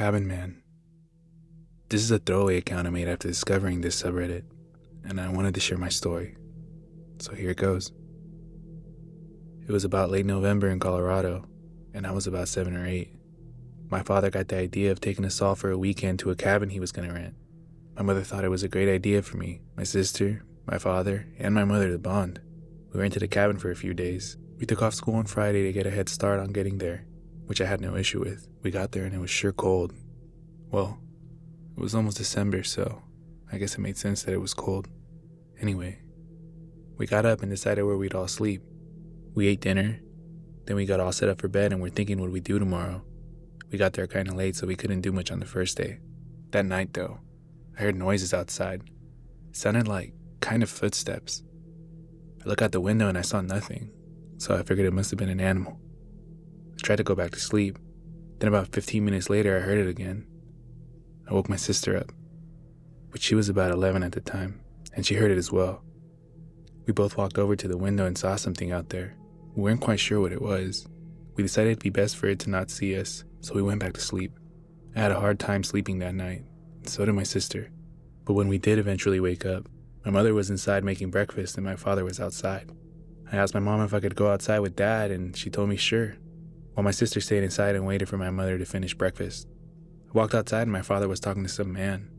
Cabin Man. This is a throwaway account I made after discovering this subreddit, and I wanted to share my story. So here it goes. It was about late November in Colorado, and I was about 7 or 8. My father got the idea of taking us all for a weekend to a cabin he was going to rent. My mother thought it was a great idea for me, my sister, my father, and my mother to bond. We rented a cabin for a few days. We took off school on Friday to get a head start on getting there, which I had no issue with. We got there and it was sure cold. Well, it was almost December, so I guess it made sense that it was cold. Anyway, we got up and decided where we'd all sleep. We ate dinner, then we got all set up for bed and we're thinking what we'd do tomorrow. We got there kind of late, so we couldn't do much on the first day. That night, though, I heard noises outside. It sounded like kind of footsteps. I looked out the window and I saw nothing, so I figured it must have been an animal. I tried to go back to sleep. Then about 15 minutes later, I heard it again. I woke my sister up, but she was about 11 at the time, and she heard it as well. We both walked over to the window and saw something out there. We weren't quite sure what it was. We decided it'd be best for it to not see us, so we went back to sleep. I had a hard time sleeping that night, and so did my sister. But when we did eventually wake up, my mother was inside making breakfast and my father was outside. I asked my mom if I could go outside with Dad, and she told me sure, while my sister stayed inside and waited for my mother to finish breakfast. I walked outside and my father was talking to some man,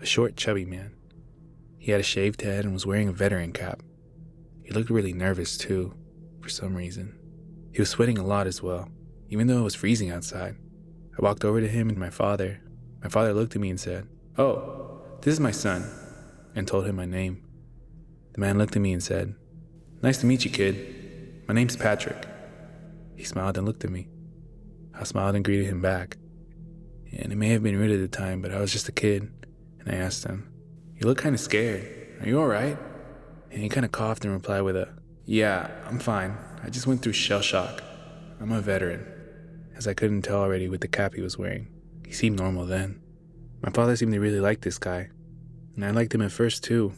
a short, chubby man. He had a shaved head and was wearing a veteran cap. He looked really nervous too, for some reason. He was sweating a lot as well, even though it was freezing outside. I walked over to him and my father. My father looked at me and said, "Oh, this is my son," and told him my name. The man looked at me and said, "Nice to meet you, kid. My name's Patrick." He smiled and looked at me. I smiled and greeted him back. And it may have been rude at the time, but I was just a kid, and I asked him, "You look kind of scared. Are you all right?" And he kind of coughed and replied with a, "Yeah, I'm fine. I just went through shell shock. I'm a veteran." As I couldn't tell already with the cap he was wearing. He seemed normal then. My father seemed to really like this guy, and I liked him at first too.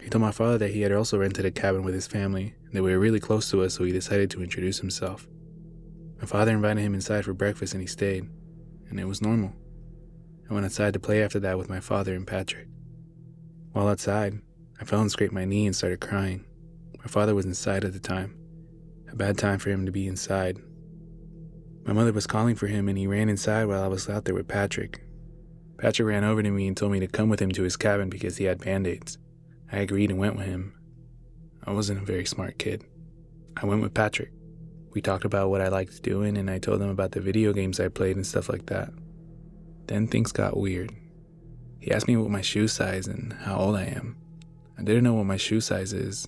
He told my father that he had also rented a cabin with his family, and they were really close to us, so he decided to introduce himself. My father invited him inside for breakfast and he stayed, and it was normal. I went outside to play after that with my father and Patrick. While outside, I fell and scraped my knee and started crying. My father was inside at the time. A bad time for him to be inside. My mother was calling for him and he ran inside while I was out there with Patrick. Patrick ran over to me and told me to come with him to his cabin because he had band-aids. I agreed and went with him. I wasn't a very smart kid. I went with Patrick. We talked about what I liked doing and I told him about the video games I played and stuff like that. Then things got weird. He asked me what my shoe size and how old I am. I didn't know what my shoe size is,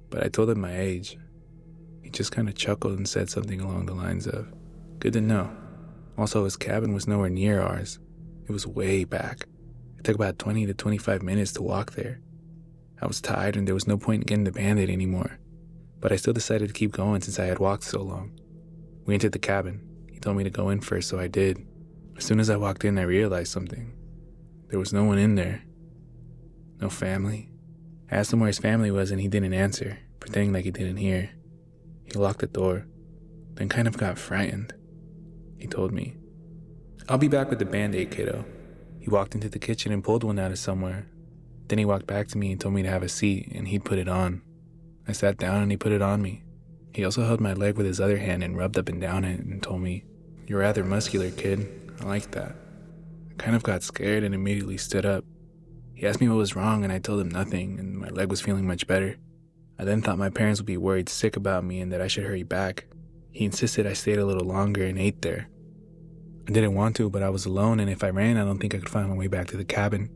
but I told him my age. He just kind of chuckled and said something along the lines of, "Good to know." Also, his cabin was nowhere near ours. It was way back. It took about 20 to 25 minutes to walk there. I was tired and there was no point in getting the Band-Aid anymore, but I still decided to keep going since I had walked so long. We entered the cabin. He told me to go in first, so I did. As soon as I walked in, I realized something. There was no one in there. No family. I asked him where his family was and he didn't answer, pretending like he didn't hear. He locked the door, then kind of got frightened. He told me, "I'll be back with the Band-Aid, kiddo." He walked into the kitchen and pulled one out of somewhere. Then he walked back to me and told me to have a seat and he'd put it on. I sat down and he put it on me. He also held my leg with his other hand and rubbed up and down it and told me, "You're rather muscular, kid. I like that." I kind of got scared and immediately stood up. He asked me what was wrong and I told him nothing and my leg was feeling much better. I then thought my parents would be worried sick about me and that I should hurry back. He insisted I stayed a little longer and ate there. I didn't want to, but I was alone and if I ran, I don't think I could find my way back to the cabin.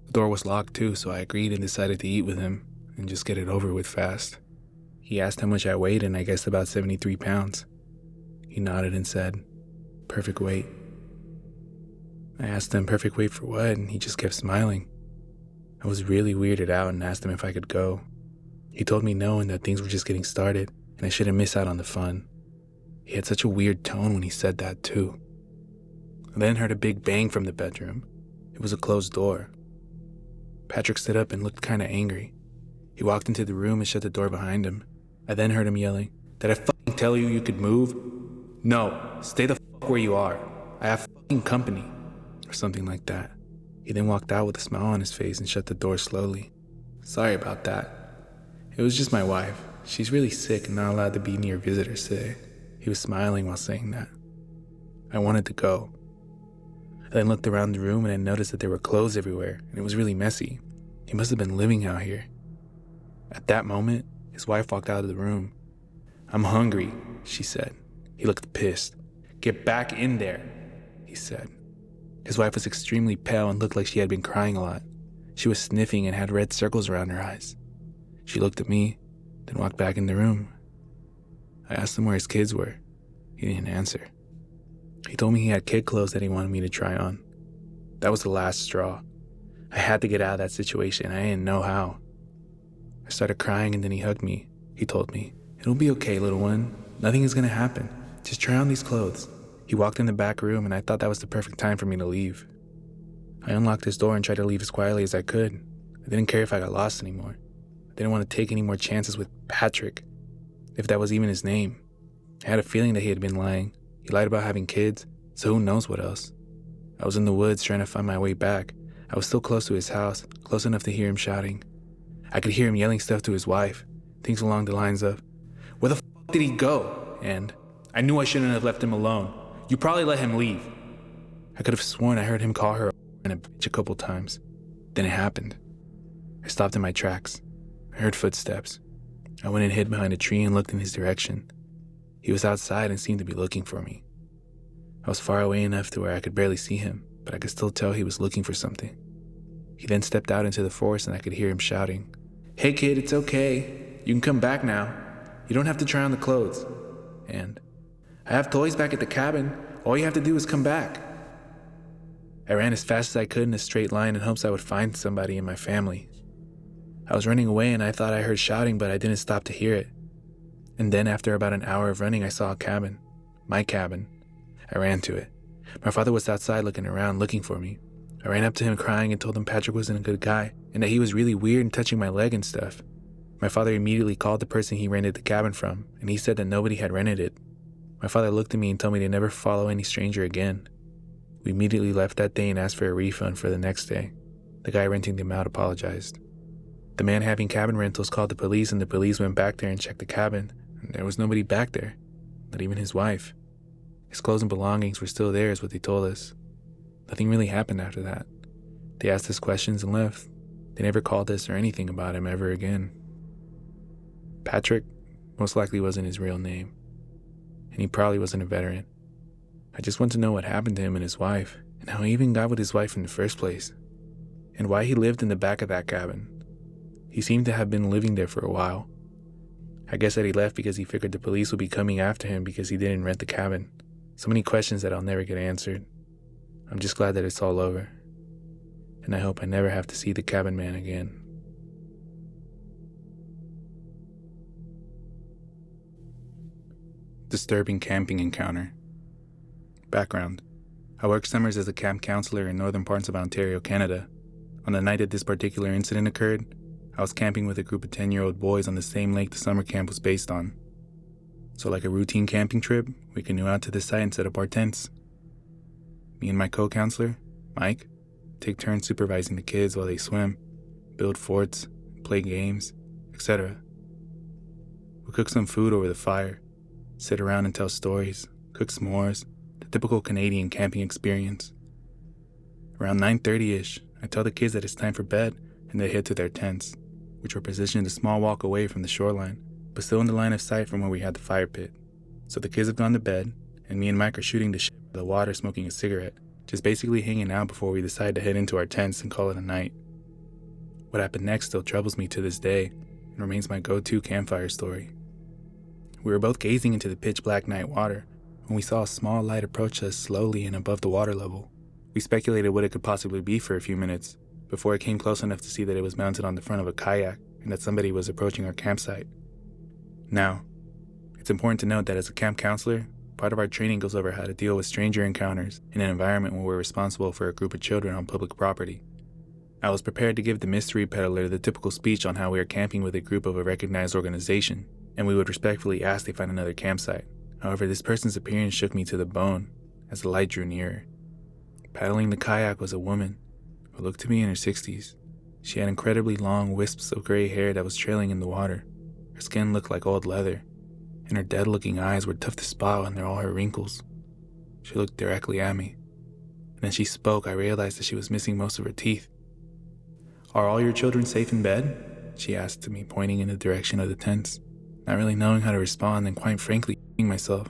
The door was locked too, so I agreed and decided to eat with him and just get it over with fast. He asked how much I weighed and I guessed about 73 pounds. He nodded and said, "Perfect weight." I asked him perfect weight for what and he just kept smiling. I was really weirded out and asked him if I could go. He told me no and that things were just getting started and I shouldn't miss out on the fun. He had such a weird tone when he said that too. I then heard a big bang from the bedroom. It was a closed door. Patrick stood up and looked kind of angry. He walked into the room and shut the door behind him. I then heard him yelling, "Did I fucking tell you you could move? No, stay the fuck where you are. I have fucking company," or something like that. He then walked out with a smile on his face and shut the door slowly. "Sorry about that. It was just my wife. She's really sick and not allowed to be near visitors today." He was smiling while saying that. I wanted to go. I then looked around the room and I noticed that there were clothes everywhere, and it was really messy. He must have been living out here. At that moment, his wife walked out of the room. "I'm hungry," she said. He looked pissed. "Get back in there," he said. His wife was extremely pale and looked like she had been crying a lot. She was sniffing and had red circles around her eyes. She looked at me, then walked back in the room. I asked him where his kids were. He didn't answer. He told me he had kid clothes that he wanted me to try on. That was the last straw. I had to get out of that situation. I didn't know how. I started crying and then he hugged me. He told me, "It'll be okay, little one. Nothing is going to happen. Just try on these clothes." He walked in the back room and I thought that was the perfect time for me to leave. I unlocked his door and tried to leave as quietly as I could. I didn't care if I got lost anymore. I didn't want to take any more chances with Patrick, if that was even his name. I had a feeling that he had been lying. He lied about having kids, so who knows what else. I was in the woods trying to find my way back. I was still close to his house, close enough to hear him shouting. I could hear him yelling stuff to his wife, things along the lines of, "Where the f*** did he go?" And, "I knew I shouldn't have left him alone. You probably let him leave." I could have sworn I heard him call her a bitch a couple times. Then it happened. I stopped in my tracks. I heard footsteps. I went and hid behind a tree and looked in his direction. He was outside and seemed to be looking for me. I was far away enough to where I could barely see him, but I could still tell he was looking for something. He then stepped out into the forest and I could hear him shouting, "Hey kid, it's okay. You can come back now. You don't have to try on the clothes." And, "I have toys back at the cabin. All you have to do is come back." I ran as fast as I could in a straight line in hopes I would find somebody in my family. I was running away and I thought I heard shouting, but I didn't stop to hear it. And then after about an hour of running, I saw a cabin. My cabin. I ran to it. My father was outside looking around, looking for me. I ran up to him crying and told him Patrick wasn't a good guy, and that he was really weird and touching my leg and stuff. My father immediately called the person he rented the cabin from, and he said that nobody had rented it. My father looked at me and told me to never follow any stranger again. We immediately left that day and asked for a refund for the next day. The guy renting them out apologized. The man having cabin rentals called the police, and the police went back there and checked the cabin, and there was nobody back there, not even his wife. His clothes and belongings were still there is what they told us. Nothing really happened after that. They asked us questions and left. They never called us or anything about him ever again. Patrick most likely wasn't his real name, and he probably wasn't a veteran. I just want to know what happened to him and his wife, and how he even got with his wife in the first place, and why he lived in the back of that cabin. He seemed to have been living there for a while. I guess that he left because he figured the police would be coming after him because he didn't rent the cabin. So many questions that I'll never get answered. I'm just glad that it's all over, and I hope I never have to see the cabin man again. Disturbing camping encounter. Background. I worked summers as a camp counselor in northern parts of Ontario, Canada. On the night that this particular incident occurred, I was camping with a group of 10-year-old boys on the same lake the summer camp was based on. So like a routine camping trip, we canoe out to the site and set up our tents. Me and my co-counselor, Mike, take turns supervising the kids while they swim, build forts, play games, etc. We cook some food over the fire, sit around and tell stories, cook s'mores, the typical Canadian camping experience. Around 9:30ish, I tell the kids that it's time for bed and they head to their tents, which were positioned a small walk away from the shoreline, but still in the line of sight from where we had the fire pit. So the kids have gone to bed, and me and Mike are shooting the shit by the water smoking a cigarette, just basically hanging out before we decide to head into our tents and call it a night. What happened next still troubles me to this day, and remains my go-to campfire story. We were both gazing into the pitch black night water, when we saw a small light approach us slowly and above the water level. We speculated what it could possibly be for a few minutes, before it came close enough to see that it was mounted on the front of a kayak and that somebody was approaching our campsite. Now, it's important to note that as a camp counselor, part of our training goes over how to deal with stranger encounters in an environment where we're responsible for a group of children on public property. I was prepared to give the mystery peddler the typical speech on how we are camping with a group of a recognized organization, and we would respectfully ask they find another campsite. However, this person's appearance shook me to the bone, as the light drew nearer. Paddling the kayak was a woman who looked to me in her 60s. She had incredibly long wisps of gray hair that was trailing in the water. Her skin looked like old leather, and her dead-looking eyes were tough to spot under all her wrinkles. She looked directly at me, and as she spoke, I realized that she was missing most of her teeth. "Are all your children safe in bed?" she asked me, pointing in the direction of the tents. Not really knowing how to respond and quite frankly myself,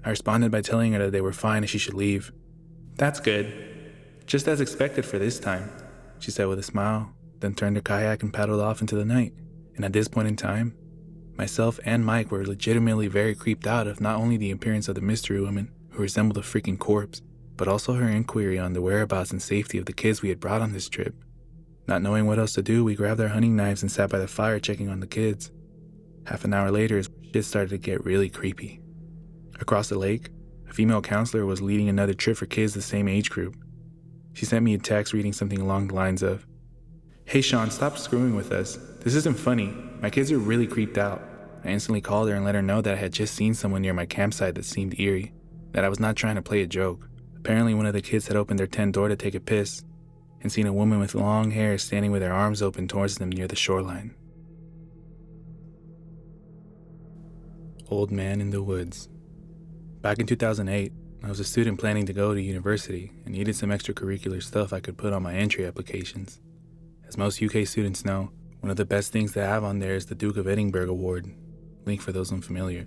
I responded by telling her that they were fine and she should leave. "That's good. Just as expected for this time," she said with a smile, then turned her kayak and paddled off into the night. And at this point in time, myself and Mike were legitimately very creeped out of not only the appearance of the mystery woman, who resembled a freaking corpse, but also her inquiry on the whereabouts and safety of the kids we had brought on this trip. Not knowing what else to do, we grabbed our hunting knives and sat by the fire checking on the kids. Half an hour later, shit started to get really creepy. Across the lake, a female counselor was leading another trip for kids the same age group. She sent me a text reading something along the lines of, "Hey Sean, stop screwing with us. This isn't funny. My kids are really creeped out." I instantly called her and let her know that I had just seen someone near my campsite that seemed eerie, that I was not trying to play a joke. Apparently one of the kids had opened their tent door to take a piss and seen a woman with long hair standing with her arms open towards them near the shoreline. Old Man in the Woods. Back in 2008, I was a student planning to go to university and needed some extracurricular stuff I could put on my entry applications. As most UK students know, one of the best things to have on there is the Duke of Edinburgh Award, link for those unfamiliar.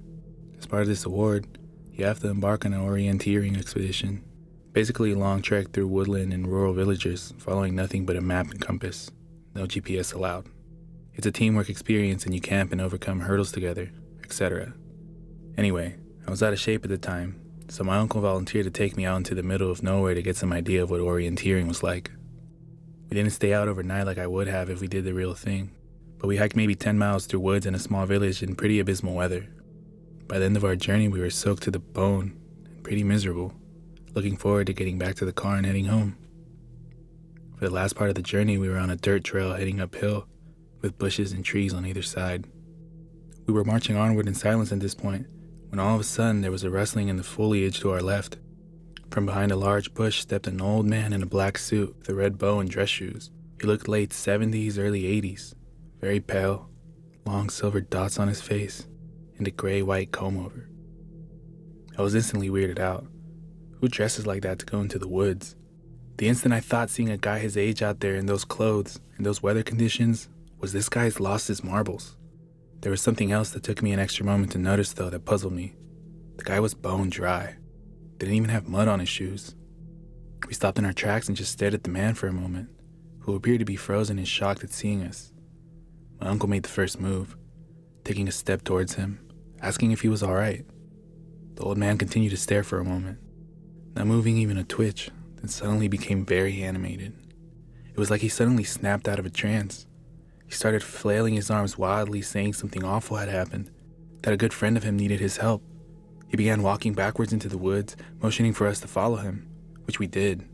As part of this award, you have to embark on an orienteering expedition, basically a long trek through woodland and rural villages, following nothing but a map and compass, no GPS allowed. It's a teamwork experience and you camp and overcome hurdles together, etc. Anyway, I was out of shape at the time, so my uncle volunteered to take me out into the middle of nowhere to get some idea of what orienteering was like. We didn't stay out overnight like I would have if we did the real thing, but we hiked maybe 10 miles through woods in a small village in pretty abysmal weather. By the end of our journey, we were soaked to the bone and pretty miserable, looking forward to getting back to the car and heading home. For the last part of the journey, we were on a dirt trail heading uphill, with bushes and trees on either side. We were marching onward in silence at this point, when all of a sudden there was a rustling in the foliage to our left. From behind a large bush stepped an old man in a black suit with a red bow and dress shoes. He looked late 70s, early 80s, very pale, long silver dots on his face, and a gray-white comb-over. I was instantly weirded out. Who dresses like that to go into the woods? The instant I thought seeing a guy his age out there in those clothes, in those weather conditions, was this guy's lost his marbles. There was something else that took me an extra moment to notice though that puzzled me. The guy was bone dry. Didn't even have mud on his shoes. We stopped in our tracks and just stared at the man for a moment, who appeared to be frozen and shocked at seeing us. My uncle made the first move, taking a step towards him, asking if he was alright. The old man continued to stare for a moment, not moving even a twitch, then suddenly became very animated. It was like he suddenly snapped out of a trance. He started flailing his arms wildly, saying something awful had happened, that a good friend of him needed his help. He began walking backwards into the woods, motioning for us to follow him, which we did.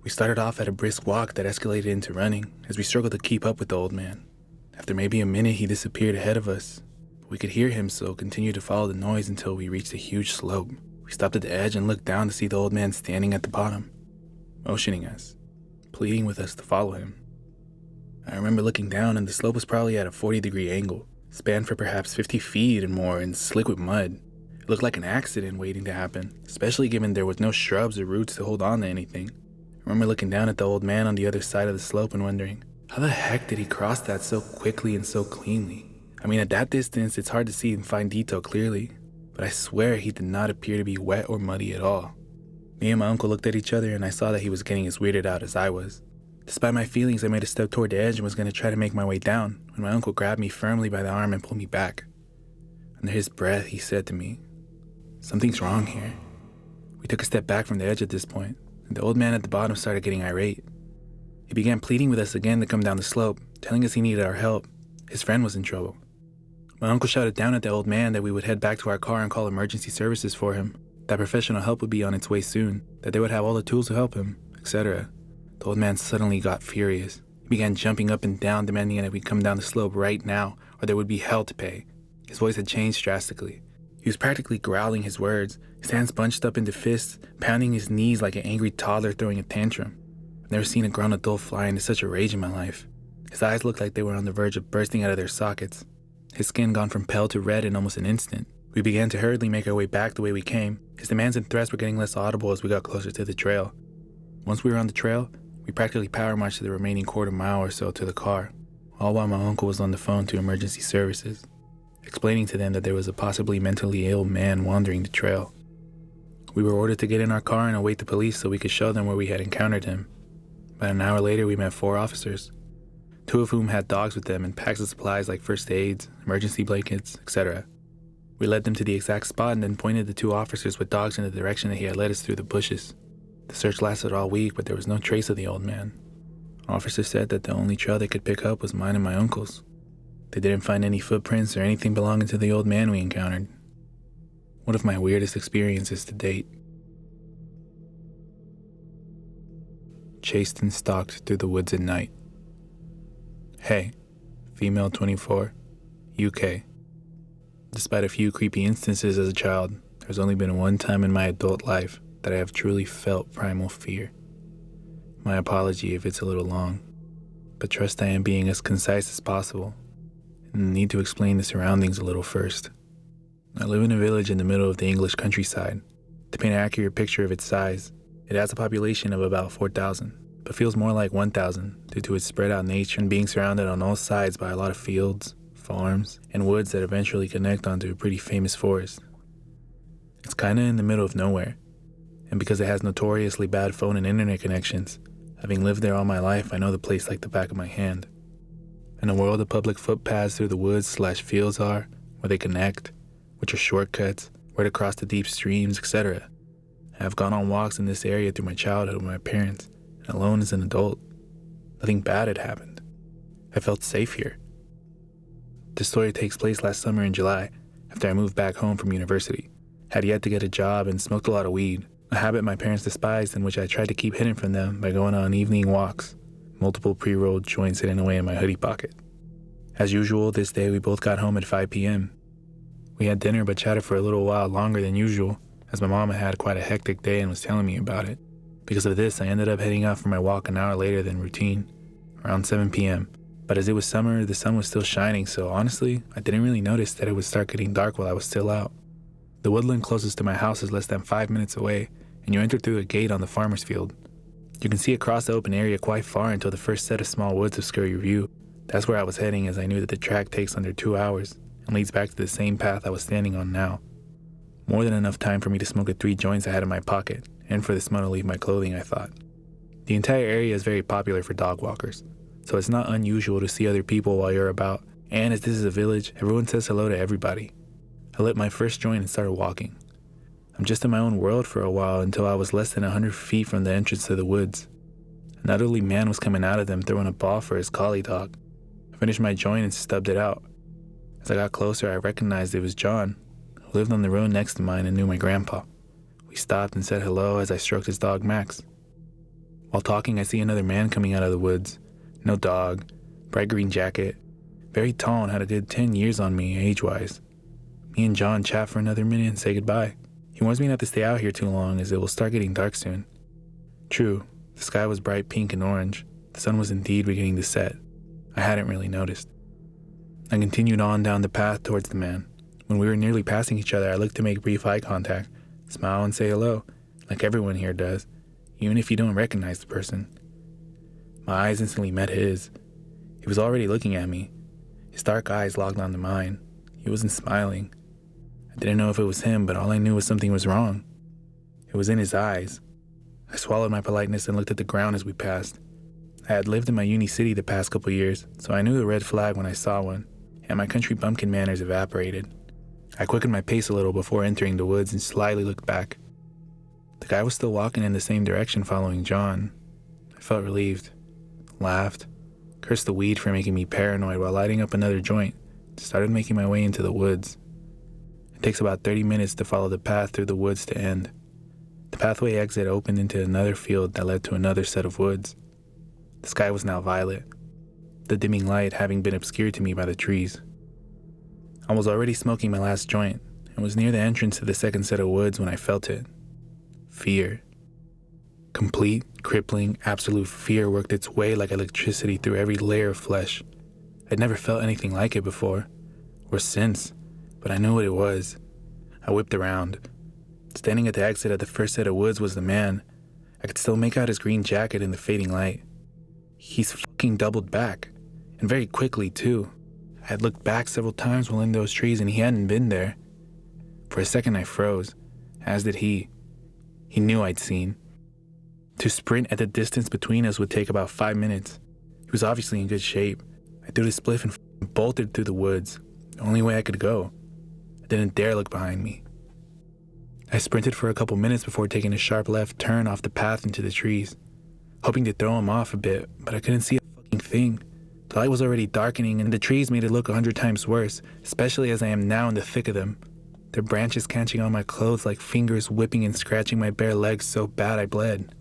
We started off at a brisk walk that escalated into running as we struggled to keep up with the old man. After maybe a minute, he disappeared ahead of us. We could hear him, so continued to follow the noise until we reached a huge slope. We stopped at the edge and looked down to see the old man standing at the bottom, motioning us, pleading with us to follow him. I remember looking down and the slope was probably at a 40-degree angle, spanned for perhaps 50 feet and more and slick with mud. It looked like an accident waiting to happen, especially given there was no shrubs or roots to hold on to anything. I remember looking down at the old man on the other side of the slope and wondering, how the heck did he cross that so quickly and so cleanly? I mean, at that distance, it's hard to see and find detail clearly, but I swear he did not appear to be wet or muddy at all. Me and my uncle looked at each other and I saw that he was getting as weirded out as I was. Despite my feelings, I made a step toward the edge and was going to try to make my way down when my uncle grabbed me firmly by the arm and pulled me back. Under his breath, he said to me, "Something's wrong here." We took a step back from the edge at this point, and the old man at the bottom started getting irate. He began pleading with us again to come down the slope, telling us he needed our help. His friend was in trouble. My uncle shouted down at the old man that we would head back to our car and call emergency services for him, that professional help would be on its way soon, that they would have all the tools to help him, etc. The old man suddenly got furious. He began jumping up and down, demanding that we come down the slope right now, or there would be hell to pay. His voice had changed drastically. He was practically growling his words, his hands bunched up into fists, pounding his knees like an angry toddler throwing a tantrum. I've never seen a grown adult fly into such a rage in my life. His eyes looked like they were on the verge of bursting out of their sockets. His skin gone from pale to red in almost an instant. We began to hurriedly make our way back the way we came. His demands and threats were getting less audible as we got closer to the trail. Once we were on the trail, we practically power marched to the remaining quarter mile or so to the car, all while my uncle was on the phone to emergency services, explaining to them that there was a possibly mentally ill man wandering the trail. We were ordered to get in our car and await the police so we could show them where we had encountered him. About an hour later, we met 4 officers, 2 of whom had dogs with them and packs of supplies like first aids, emergency blankets, etc. We led them to the exact spot and then pointed the 2 officers with dogs in the direction that he had led us through the bushes. The search lasted all week, but there was no trace of the old man. Officers said that the only trail they could pick up was mine and my uncle's. They didn't find any footprints or anything belonging to the old man we encountered. One of my weirdest experiences to date. Chased and stalked through the woods at night. Hey, female 24, UK. Despite a few creepy instances as a child, there's only been one time in my adult life that I have truly felt primal fear. My apology if it's a little long, but trust I am being as concise as possible, and need to explain the surroundings a little first. I live in a village in the middle of the English countryside. To paint an accurate picture of its size, it has a population of about 4,000, but feels more like 1,000 due to its spread out nature and being surrounded on all sides by a lot of fields, farms, and woods that eventually connect onto a pretty famous forest. It's kinda in the middle of nowhere, and because it has notoriously bad phone and internet connections, having lived there all my life, I know the place like the back of my hand. In a world of public footpaths through the woods/fields are, where they connect, which are shortcuts, where to cross the deep streams, etc. I have gone on walks in this area through my childhood with my parents, and alone as an adult. Nothing bad had happened. I felt safe here. This story takes place last summer in July, after I moved back home from university. Had yet to get a job and smoked a lot of weed, a habit my parents despised and which I tried to keep hidden from them by going on evening walks, multiple pre-rolled joints hidden away in my hoodie pocket. As usual, this day we both got home at 5 p.m. We had dinner but chatted for a little while longer than usual, as my mom had quite a hectic day and was telling me about it. Because of this, I ended up heading out for my walk an hour later than routine, around 7 p.m. But as it was summer, the sun was still shining, so honestly, I didn't really notice that it would start getting dark while I was still out. The woodland closest to my house is less than 5 minutes away, and you enter through a gate on the farmer's field. You can see across the open area quite far until the first set of small woods obscure your view. That's where I was heading, as I knew that the track takes under 2 hours and leads back to the same path I was standing on now. More than enough time for me to smoke the 3 joints I had in my pocket, and for the smell to leave my clothing, I thought. The entire area is very popular for dog walkers, so it's not unusual to see other people while you're about, and as this is a village, everyone says hello to everybody. I lit my first joint and started walking. I'm just in my own world for a while until I was less than 100 feet from the entrance to the woods. An elderly man was coming out of them throwing a ball for his collie dog. I finished my joint and stubbed it out. As I got closer, I recognized it was John, who lived on the road next to mine and knew my grandpa. We stopped and said hello as I stroked his dog Max. While talking, I see another man coming out of the woods. No dog, bright green jacket, very tall and had a good 10 years on me age-wise. Me and John chat for another minute and say goodbye. He warns me not to stay out here too long as it will start getting dark soon. True, the sky was bright pink and orange. The sun was indeed beginning to set. I hadn't really noticed. I continued on down the path towards the man. When we were nearly passing each other, I looked to make brief eye contact, smile and say hello, like everyone here does, even if you don't recognize the person. My eyes instantly met his. He was already looking at me. His dark eyes locked onto mine. He wasn't smiling. I didn't know if it was him, but all I knew was something was wrong. It was in his eyes. I swallowed my politeness and looked at the ground as we passed. I had lived in my uni city the past couple years, so I knew the red flag when I saw one, and my country bumpkin manners evaporated. I quickened my pace a little before entering the woods and slyly looked back. The guy was still walking in the same direction following John. I felt relieved, laughed, cursed the weed for making me paranoid while lighting up another joint, started making my way into the woods. It takes about 30 minutes to follow the path through the woods to end. The pathway exit opened into another field that led to another set of woods. The sky was now violet, the dimming light having been obscured to me by the trees. I was already smoking my last joint, and was near the entrance to the second set of woods when I felt it. Fear. Complete, crippling, absolute fear worked its way like electricity through every layer of flesh. I'd never felt anything like it before, or since, but I knew what it was. I whipped around. Standing at the exit of the first set of woods was the man. I could still make out his green jacket in the fading light. He's fucking doubled back, and very quickly too. I had looked back several times while in those trees and he hadn't been there. For a second I froze, as did he. He knew I'd seen. To sprint at the distance between us would take about 5 minutes. He was obviously in good shape. I threw the spliff and bolted through the woods, the only way I could go. I didn't dare look behind me. I sprinted for a couple minutes before taking a sharp left turn off the path into the trees, hoping to throw him off a bit, but I couldn't see a fucking thing. The light was already darkening and the trees made it look 100 times worse, especially as I am now in the thick of them. Their branches catching on my clothes like fingers whipping and scratching my bare legs so bad I bled.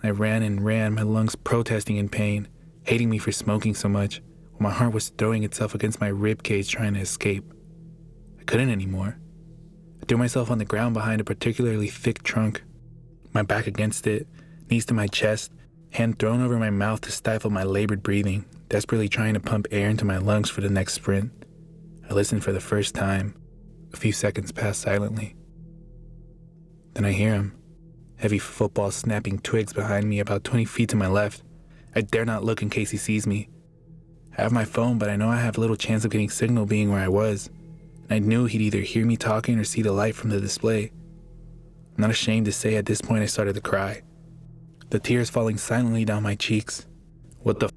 I ran and ran, my lungs protesting in pain, hating me for smoking so much, while my heart was throwing itself against my rib cage trying to escape. I couldn't anymore. I threw myself on the ground behind a particularly thick trunk, my back against it, knees to my chest, hand thrown over my mouth to stifle my labored breathing, desperately trying to pump air into my lungs for the next sprint. I listened for the first time. A few seconds passed silently. Then I hear him. Heavy football snapping twigs behind me about 20 feet to my left. I dare not look in case he sees me. I have my phone, but I know I have little chance of getting signal being where I was. And I knew he'd either hear me talking or see the light from the display. I'm not ashamed to say at this point I started to cry. The tears falling silently down my cheeks. What the f***?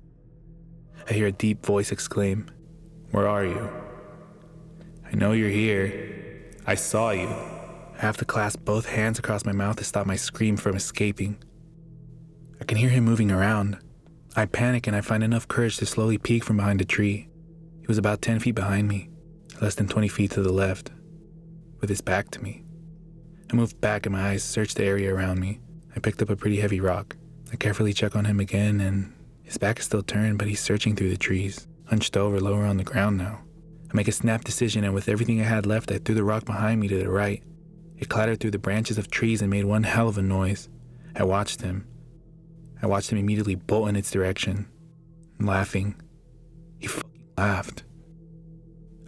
I hear a deep voice exclaim, "Where are you?" "I know you're here. I saw you." I have to clasp both hands across my mouth to stop my scream from escaping. I can hear him moving around. I panic and I find enough courage to slowly peek from behind a tree. He was about 10 feet behind me, less than 20 feet to the left, with his back to me. I moved back and my eyes searched the area around me. I picked up a pretty heavy rock. I carefully check on him again and his back is still turned, but he's searching through the trees, hunched over lower on the ground now. I make a snap decision and with everything I had left, I threw the rock behind me to the right. It clattered through the branches of trees and made one hell of a noise. I watched him immediately bolt in its direction, laughing. He fucking laughed.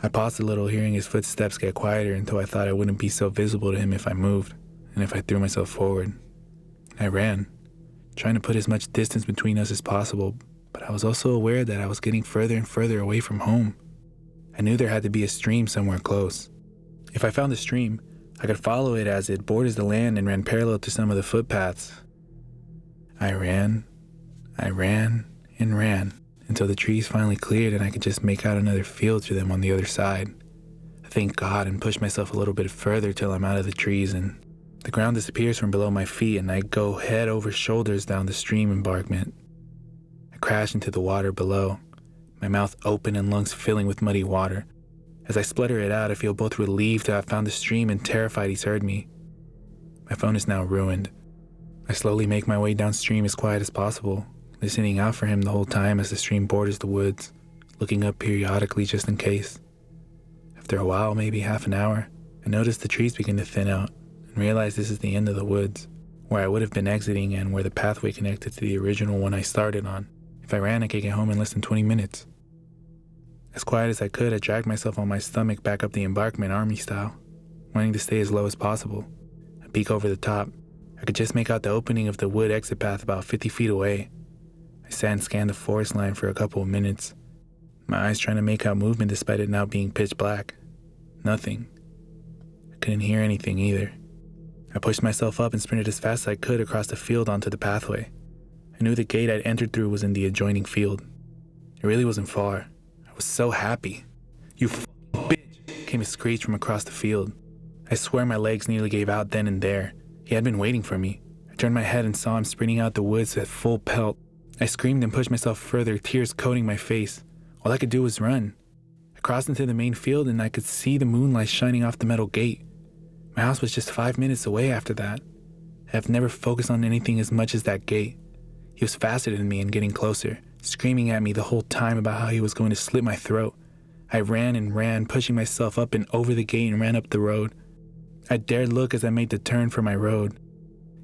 I paused a little, hearing his footsteps get quieter until I thought I wouldn't be so visible to him if I moved, and if I threw myself forward. I ran, trying to put as much distance between us as possible, but I was also aware that I was getting further and further away from home. I knew there had to be a stream somewhere close. If I found the stream, I could follow it as it borders the land and ran parallel to some of the footpaths. I ran, and ran, until the trees finally cleared and I could just make out another field to them on the other side. I thank God and push myself a little bit further till I'm out of the trees and the ground disappears from below my feet and I go head over shoulders down the stream embankment. I crash into the water below, my mouth open and lungs filling with muddy water. As I splutter it out, I feel both relieved to have found the stream and terrified he's heard me. My phone is now ruined. I slowly make my way downstream as quiet as possible, listening out for him the whole time as the stream borders the woods, looking up periodically just in case. After a while, maybe half an hour, I notice the trees begin to thin out and realize this is the end of the woods, where I would have been exiting and where the pathway connected to the original one I started on. If I ran, I could get home in less than 20 minutes. As quiet as I could, I dragged myself on my stomach back up the embankment army style, wanting to stay as low as possible. I peek over the top. I could just make out the opening of the wood exit path about 50 feet away. I sat and scanned the forest line for a couple of minutes, my eyes trying to make out movement despite it now being pitch black. Nothing. I couldn't hear anything either. I pushed myself up and sprinted as fast as I could across the field onto the pathway. I knew the gate I'd entered through was in the adjoining field. It really wasn't far. I was so happy. "You f***ing bitch," came a screech from across the field. I swear my legs nearly gave out then and there. He had been waiting for me. I turned my head and saw him sprinting out the woods at full pelt. I screamed and pushed myself further, tears coating my face. All I could do was run. I crossed into the main field and I could see the moonlight shining off the metal gate. My house was just 5 minutes away after that. I have never focused on anything as much as that gate. He was faster than me and getting closer, screaming at me the whole time about how he was going to slit my throat. I ran and ran, pushing myself up and over the gate and ran up the road. I dared look as I made the turn for my road.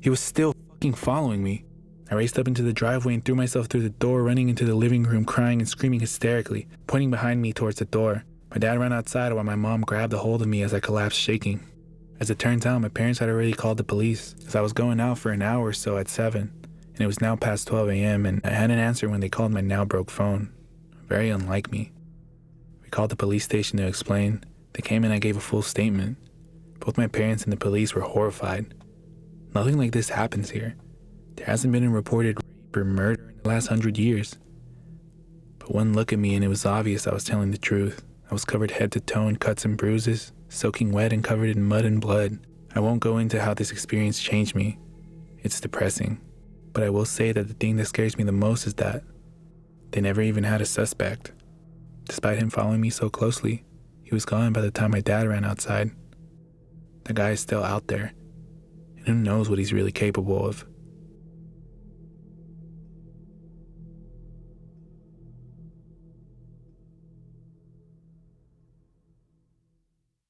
He was still fucking following me. I raced up into the driveway and threw myself through the door, running into the living room, crying and screaming hysterically, pointing behind me towards the door. My dad ran outside while my mom grabbed a hold of me as I collapsed shaking. As it turns out, my parents had already called the police, as I was going out for an hour or so at 7, and it was now past 12 a.m. and I hadn't answered when they called my now broke phone. Very unlike me. We called the police station to explain. They came and I gave a full statement. Both my parents and the police were horrified. Nothing like this happens here. There hasn't been a reported rape or murder in the last 100 years. But one look at me and it was obvious I was telling the truth. I was covered head to toe in cuts and bruises, soaking wet and covered in mud and blood. I won't go into how this experience changed me. It's depressing. But I will say that the thing that scares me the most is that they never even had a suspect. Despite him following me so closely, he was gone by the time my dad ran outside. The guy is still out there, and who knows what he's really capable of.